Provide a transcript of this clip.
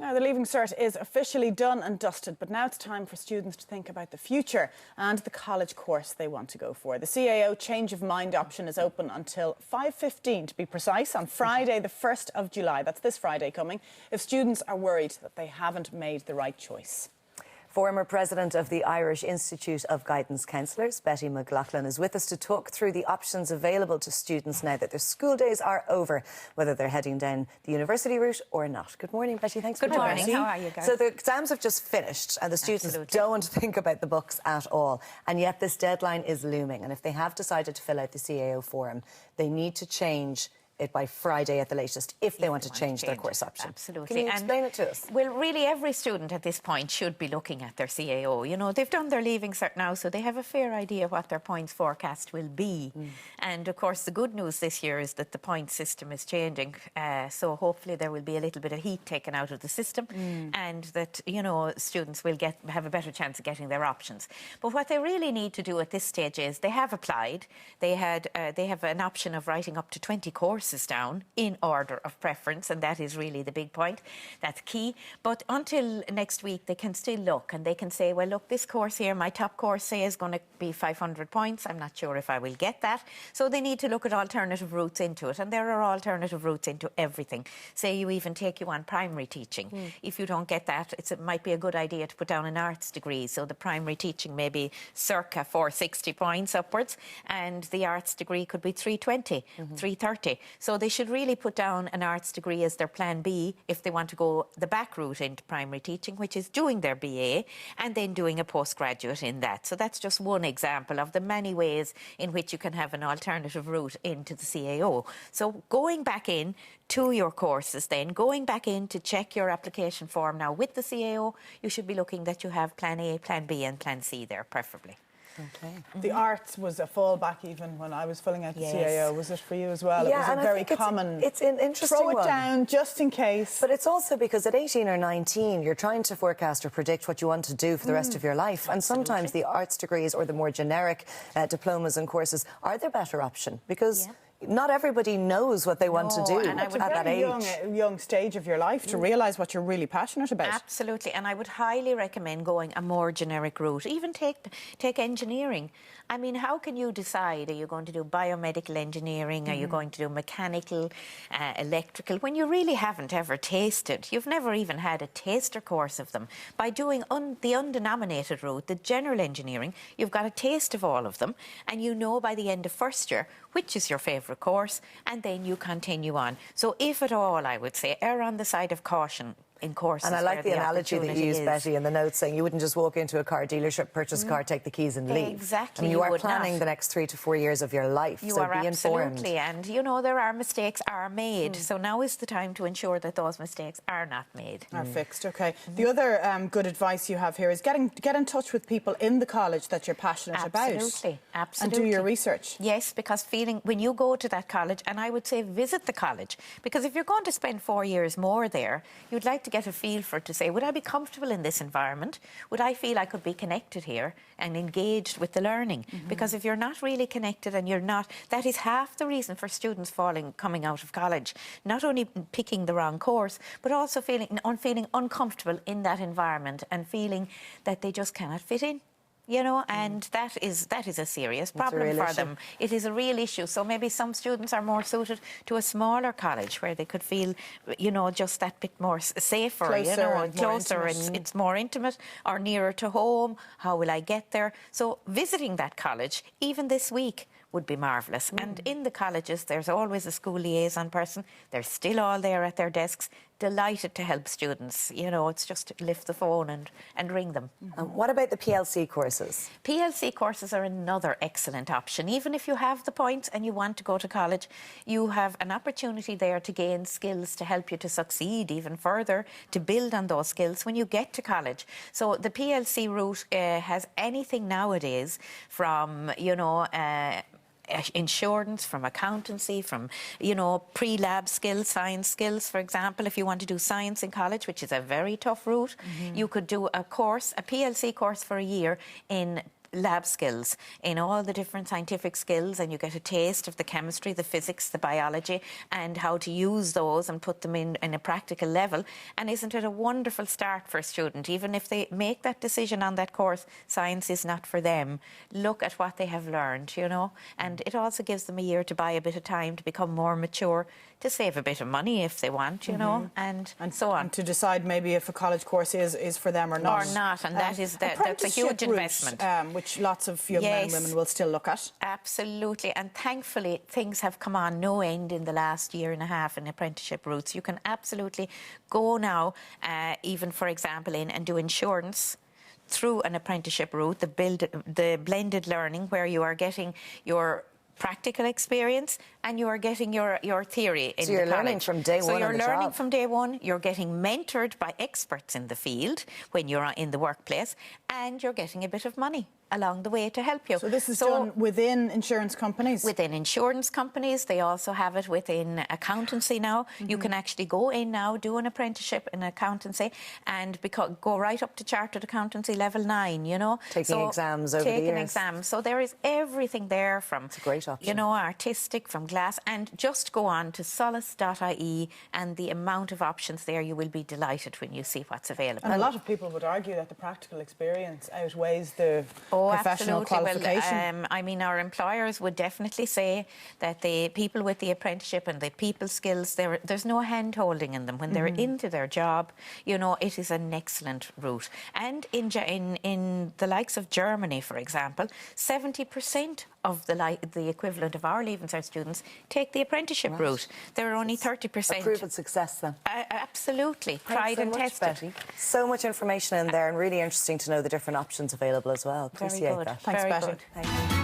Now, the Leaving Cert is officially done and dusted, but now it's time for students to think about the future and the college course they want to go for. The CAO Change of Mind option is open until 5:15 to be precise, on Friday the 1st of July. That's this Friday coming, if students are worried that they haven't made the right choice. Former president of the Irish Institute of Guidance Counsellors, McLaughlin, is with us to talk through the options available to students now that their school days are over, whether they're heading down the university route or not. Good morning, Betty. Thanks for joining us. Good morning. How are you guys? So the exams have just finished and the students don't think about the books at all. And yet this deadline is looming. And if they have decided to fill out the CAO form, they need to change it by Friday at the latest if they want to change their course option. Absolutely. Can you explain it to us? Well, really, every student at this point should be looking at their CAO. You know, they've done their Leaving Cert now, so they have a fair idea what their points forecast will be. And, of course, the good news this year is that the point system is changing. So hopefully there will be a little bit of heat taken out of the system and that, you know, students will have a better chance of getting their options. But what they really need to do at this stage is they have applied. They have an option of writing up to 20 courses down in order of preference, and that is really the big point. That's key. But until next week, they can still look and they can say, well, look, this course here, my top course, say, is going to be 500 points. I'm not sure if I will get that. So they need to look at alternative routes into it, and there are alternative routes into everything. Say you even take you on primary teaching. If you don't get that, it might be a good idea to put down an arts degree. So the primary teaching may be circa 460 points upwards, and the arts degree could be 320, 330. So they should really put down an arts degree as their plan B if they want to go the back route into primary teaching, which is doing their BA and then doing a postgraduate in that. So that's just one example of the many ways in which you can have an alternative route into the CAO. So going back in to your courses then, going back in to check your application form now with the CAO, you should be looking that you have plan A, plan B and plan C there, preferably. Okay. The arts was a fallback even when I was filling out the CAO. Was it for you as well? Yeah, it was a very common. It's an interesting throw it one. down just in case. But it's also because at 18 or 19, you're trying to forecast or predict what you want to do for the rest of your life. And sometimes the arts degrees or the more generic diplomas and courses are the better option because not everybody knows what they want to do at that age. It's a young stage of your life to realise what you're really passionate about. Absolutely, and I would highly recommend going a more generic route. Even take engineering. I mean, how can you decide, are you going to do biomedical engineering, are you going to do mechanical, electrical, when you really haven't ever tasted? You've never even had a taster course of them. By doing the undenominated route, the general engineering, you've got a taste of all of them, and you know by the end of first year which is your favourite course, and then you continue on. So if at all, I would say, err on the side of caution in courses. And I like the analogy that you used, Betty, in the notes, saying you wouldn't just walk into a car dealership, purchase a car, take the keys and leave. Exactly. I mean, you are planning the next 3 to 4 years of your life, you so are be informed. Absolutely, and you know, there are mistakes are made, so now is the time to ensure that those mistakes are not made. Are fixed, okay. The other good advice you have here is get in touch with people in the college that you're passionate about. Absolutely. And do your research. Yes, because when you go to that college, and I would say visit the college, because if you're going to spend 4 years more there, you'd like to get a feel for it, to say, would I be comfortable in this environment? Would I feel I could be connected here and engaged with the learning? Because if you're not really connected and you're not, that is half the reason for students coming out of college. Not only picking the wrong course, but also feeling uncomfortable in that environment and feeling that they just cannot fit in. You know, and that is a serious problem for them. It is a real issue. So maybe some students are more suited to a smaller college where they could feel, you know, just that bit more safer, closer, and it's more intimate or nearer to home. How will I get there? So visiting that college, even this week, would be marvellous. And in the colleges, there's always a school liaison person. They're still all there at their desks, delighted to help students. You know, it's just to lift the phone and ring them. What about the PLC courses? PLC courses are another excellent option. Even if you have the points and you want to go to college, you have an opportunity there to gain skills to help you to succeed even further, to build on those skills when you get to college. So the PLC route has anything nowadays from, you know, insurance, from accountancy, from, you know, pre-lab skills, science skills, for example. If you want to do science in college, which is a very tough route, you could do a course, a PLC course for a year in lab skills in all the different scientific skills, and you get a taste of the chemistry, the physics, the biology, and how to use those and put them in a practical level. And isn't it a wonderful start for a student? Even if they make that decision on that course, science is not for them, look at what they have learned, you know. And it also gives them a year to buy a bit of time to become more mature, to save a bit of money if they want, you know, and so on. And to decide maybe if a college course is for them or not. Or not, and that's a huge investment. Which lots of young men and women will still look at. Absolutely, and thankfully things have come on no end in the last year and a half in apprenticeship routes. You can absolutely go now, even for example, in and do insurance through an apprenticeship route, the blended learning, where you are getting your practical experience and you are getting your theory in the college. So you're learning from day one. So you're learning from day one, you're getting mentored by experts in the field when you're in the workplace, and you're getting a bit of money along the way to help you. So this is done within insurance companies? Within insurance companies. They also have it within accountancy now. You can actually go in now, do an apprenticeship in accountancy and go right up to Chartered Accountancy Level 9, you know. Taking exams over the years. Taking exams. So there is everything there from, it's a great option, you know, artistic, from glass, and just go on to solace.ie, and the amount of options there, you will be delighted when you see what's available. And a lot of people would argue that the practical experience outweighs the professional qualification. Well, I mean, our employers would definitely say that the people with the apprenticeship and the people skills, there's no hand-holding in them. When they're into their job, you know, it is an excellent route. And in the likes of Germany, for example, 70% of the equivalent of our Leaving Cert students take the apprenticeship route. There are only 30%. A proven success then. Absolutely. Tried so and much, tested. Betty. So much information in there, and really interesting to know the different options available as well. Very Appreciate good. that. Thanks, Very Betty. good. Thank you.